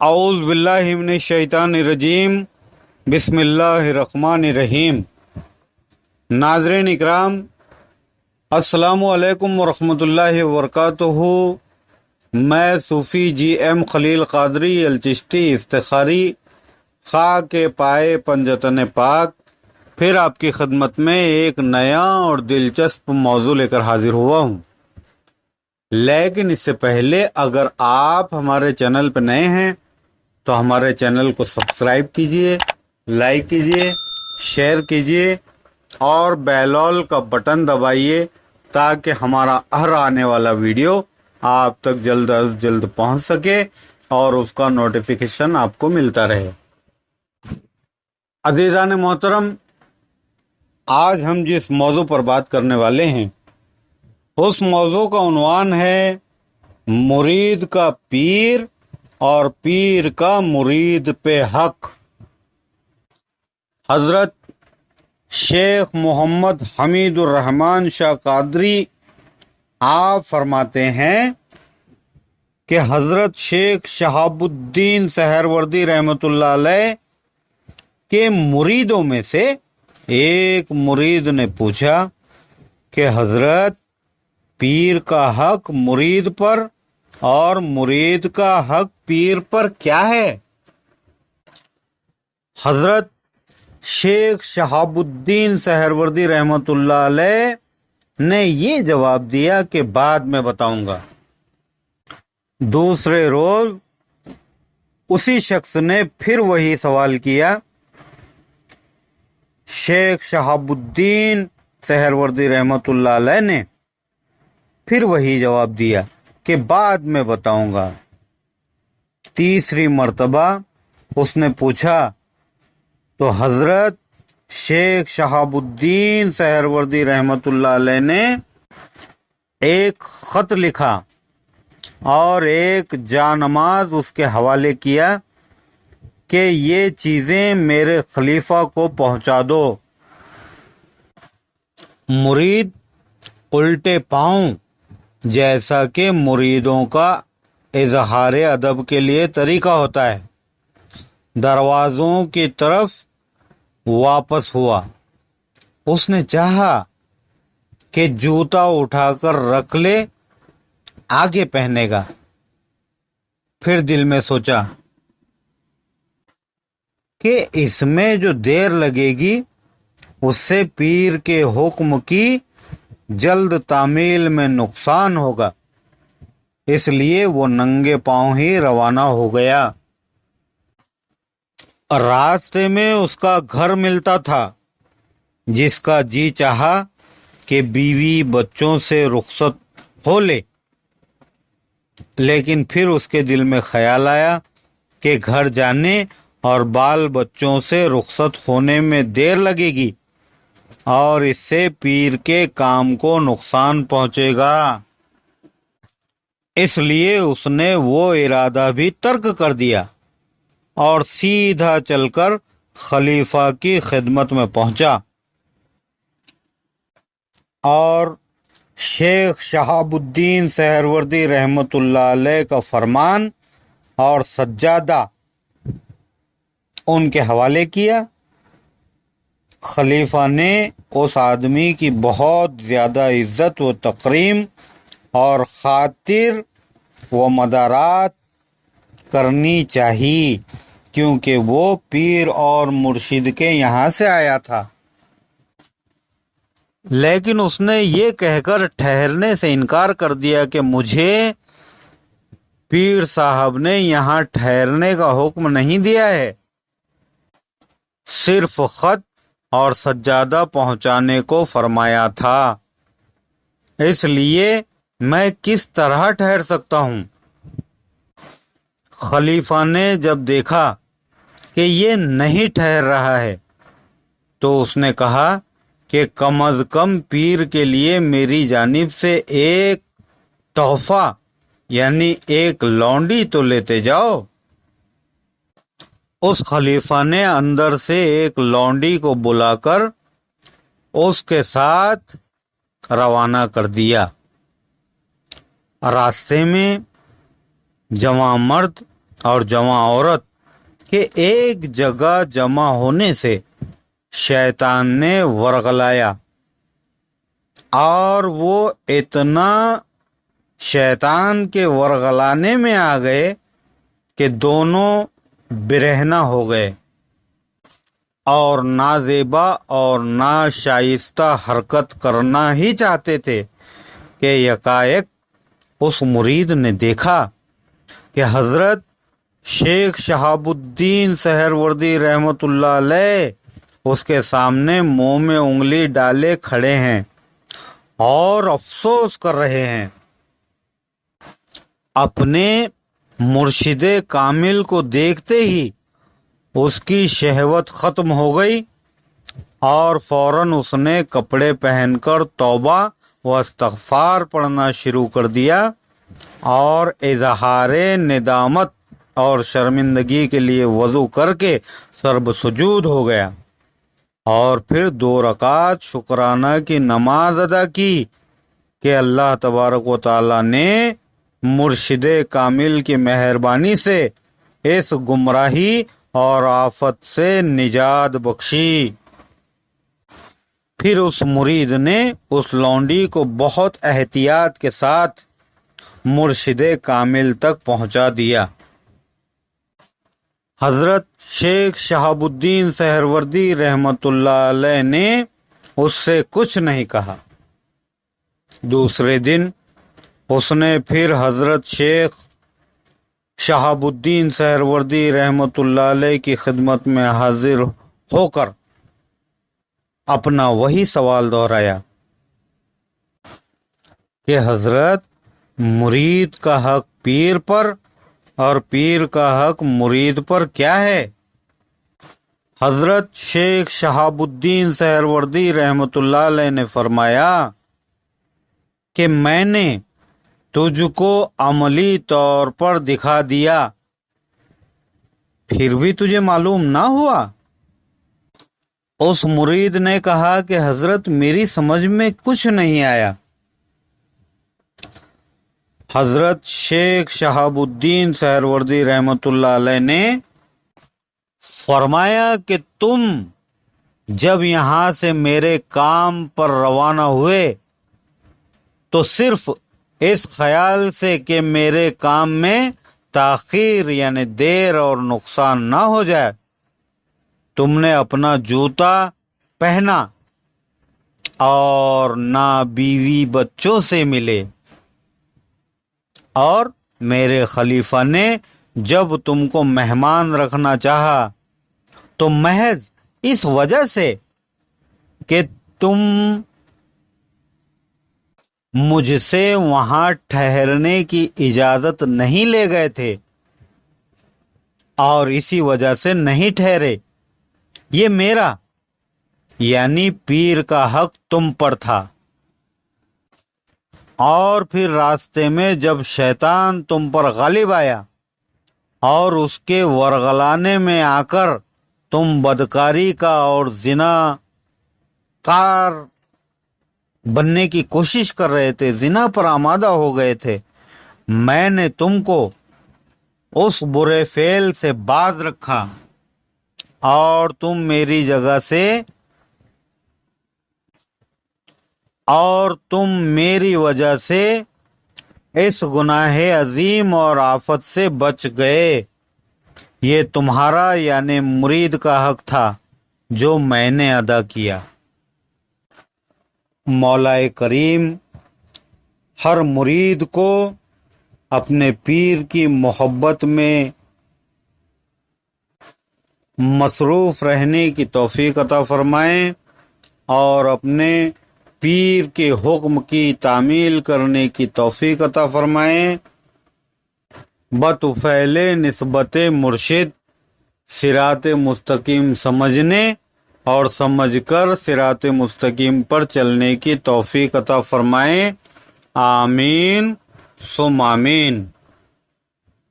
اعوذ باللہ من الشیطان الرجیم بسم اللہ الرحمن الرحیم۔ ناظرین اکرام، السلام علیکم ورحمۃ اللہ وبرکاتہ۔ میں صوفی جی ایم خلیل قادری الچشتی افتخاری خاک پائے پنجتن پاک پھر آپ کی خدمت میں ایک نیا اور دلچسپ موضوع لے کر حاضر ہوا ہوں۔ لیکن اس سے پہلے اگر آپ ہمارے چینل پہ نئے ہیں تو ہمارے چینل کو سبسکرائب کیجئے، لائک کیجئے، شیئر کیجئے اور بیل کا بٹن دبائیے تاکہ ہمارا ہر آنے والا ویڈیو آپ تک جلد از جلد پہنچ سکے اور اس کا نوٹیفیکیشن آپ کو ملتا رہے۔ عزیزان محترم، آج ہم جس موضوع پر بات کرنے والے ہیں اس موضوع کا عنوان ہے مرید کا پیر اور پیر کا مرید پہ حق۔ حضرت شیخ محمد حمید الرحمن شاہ قادری آپ فرماتے ہیں کہ حضرت شیخ شہاب الدین سہروردی رحمۃ اللہ علیہ کے مریدوں میں سے ایک مرید نے پوچھا کہ حضرت پیر کا حق مرید پر اور مرید کا حق پیر پر کیا ہے؟ حضرت شیخ شہاب الدین سہروردی رحمۃ اللہ علیہ نے یہ جواب دیا کہ بعد میں بتاؤں گا۔ دوسرے روز اسی شخص نے پھر وہی سوال کیا۔ شیخ شہاب الدین سہروردی رحمۃ اللہ علیہ نے پھر وہی جواب دیا کہ بعد میں بتاؤں گا۔ تیسری مرتبہ اس نے پوچھا تو حضرت شیخ شہاب الدین سہروردی رحمۃ اللہ علیہ نے ایک خط لکھا اور ایک جانماز اس کے حوالے کیا کہ یہ چیزیں میرے خلیفہ کو پہنچا دو۔ مرید الٹے پاؤں، جیسا کہ مریدوں کا اظہار ادب کے لیے طریقہ ہوتا ہے، دروازوں کی طرف واپس ہوا۔ اس نے چاہا کہ جوتا اٹھا کر رکھ لے، آگے پہنے گا۔ پھر دل میں سوچا کہ اس میں جو دیر لگے گی اس سے پیر کے حکم کی جلد تعمیل میں نقصان ہوگا، اس لیے وہ ننگے پاؤں ہی روانہ ہو گیا۔ راستے میں اس کا گھر ملتا تھا، جس کا جی چاہا کہ بیوی بچوں سے رخصت ہو لے، لیکن پھر اس کے دل میں خیال آیا کہ گھر جانے اور بال بچوں سے رخصت ہونے میں دیر لگے گی اور اس سے پیر کے کام کو نقصان پہنچے گا۔ اس لیے اس نے وہ ارادہ بھی ترک کر دیا اور سیدھا چل کر خلیفہ کی خدمت میں پہنچا اور شیخ شہاب الدین سہروردی رحمۃ اللہ علیہ کا فرمان اور سجادہ ان کے حوالے کیا۔ خلیفہ نے اس آدمی کی بہت زیادہ عزت و تکریم اور خاطر و مدارات کرنی چاہیے، کیونکہ وہ پیر اور مرشد کے یہاں سے آیا تھا۔ لیکن اس نے یہ کہہ کر ٹھہرنے سے انکار کر دیا کہ مجھے پیر صاحب نے یہاں ٹھہرنے کا حکم نہیں دیا ہے، صرف خط اور سجادہ پہنچانے کو فرمایا تھا، اس لیے میں کس طرح ٹھہر سکتا ہوں؟ خلیفہ نے جب دیکھا کہ یہ نہیں ٹھہر رہا ہے تو اس نے کہا کہ کم از کم پیر کے لیے میری جانب سے ایک تحفہ یعنی ایک لونڈی تو لیتے جاؤ۔ اس خلیفہ نے اندر سے ایک لونڈی کو بلا کر اس کے ساتھ روانہ کر دیا۔ راستے میں جوان مرد اور جواں عورت کے ایک جگہ جمع ہونے سے شیطان نے ورغلایا، اور وہ اتنا شیطان کے ورغلانے میں آ گئے کہ دونوں برہنہ ہو گئے اور نازیبا اور ناشائستہ حرکت کرنا ہی چاہتے تھے کہ یکایک اس مرید نے دیکھا کہ حضرت شیخ شہاب الدین سہروردی رحمۃ اللہ علیہ اس کے سامنے منہ میں انگلی ڈالے کھڑے ہیں اور افسوس کر رہے ہیں۔ اپنے مرشد کامل کو دیکھتے ہی اس کی شہوت ختم ہو گئی اور فوراً اس نے کپڑے پہن کر توبہ و استغفار پڑھنا شروع کر دیا اور اظہار ندامت اور شرمندگی کے لیے وضو کر کے سرب سجود ہو گیا، اور پھر 2 رکعت شکرانہ کی نماز ادا کی کہ اللہ تبارک و تعالی نے مرشد کامل کی مہربانی سے اس گمراہی اور آفت سے نجات بخشی۔ پھر اس مرید نے اس لونڈی کو بہت احتیاط کے ساتھ مرشد کامل تک پہنچا دیا۔ حضرت شیخ شہاب الدین سہروردی رحمۃ اللہ علیہ نے اس سے کچھ نہیں کہا۔ دوسرے دن اس نے پھر حضرت شیخ شہاب الدین سہروردی رحمۃ اللہ علیہ کی خدمت میں حاضر ہو کر اپنا وہی سوال دہرایا کہ حضرت، مرید کا حق پیر پر اور پیر کا حق مرید پر کیا ہے؟ حضرت شیخ شہاب الدین سہروردی رحمۃ اللہ علیہ نے فرمایا کہ میں نے تجھ کو عملی طور پر دکھا دیا، پھر بھی تجھے معلوم نہ ہوا؟ اس مرید نے کہا کہ حضرت میری سمجھ میں کچھ نہیں آیا۔ حضرت شیخ شہاب الدین سہروردی رحمۃ اللہ علیہ نے فرمایا کہ تم جب یہاں سے میرے کام پر روانہ ہوئے تو صرف اس خیال سے کہ میرے کام میں تاخیر یعنی دیر اور نقصان نہ ہو جائے، تم نے اپنا جوتا پہنا اور نہ بیوی بچوں سے ملے، اور میرے خلیفہ نے جب تم کو مہمان رکھنا چاہا تو محض اس وجہ سے کہ تم مجھ سے وہاں ٹھہرنے کی اجازت نہیں لے گئے تھے اور اسی وجہ سے نہیں ٹھہرے، یہ میرا یعنی پیر کا حق تم پر تھا۔ اور پھر راستے میں جب شیطان تم پر غالب آیا اور اس کے ورغلانے میں آ کر تم بدکاری کا اور زنا کار بننے کی کوشش کر رہے تھے، زنا پر آمادہ ہو گئے تھے، میں نے تم کو اس برے فعل سے باز رکھا اور تم میری جگہ سے اور تم میری وجہ سے اس گناہ عظیم اور آفت سے بچ گئے۔ یہ تمہارا یعنی مرید کا حق تھا جو میں نے ادا کیا۔ مولا کریم ہر مرید کو اپنے پیر کی محبت میں مصروف رہنے کی توفیق عطا فرمائیں اور اپنے پیر کے حکم کی تعمیل کرنے کی توفیق عطا فرمائیں۔ بطفیل نسبت مرشد صراط مستقیم سمجھنے اور سمجھ کر صراط مستقیم پر چلنے کی توفیق عطا فرمائیں۔ آمین ثم آمین۔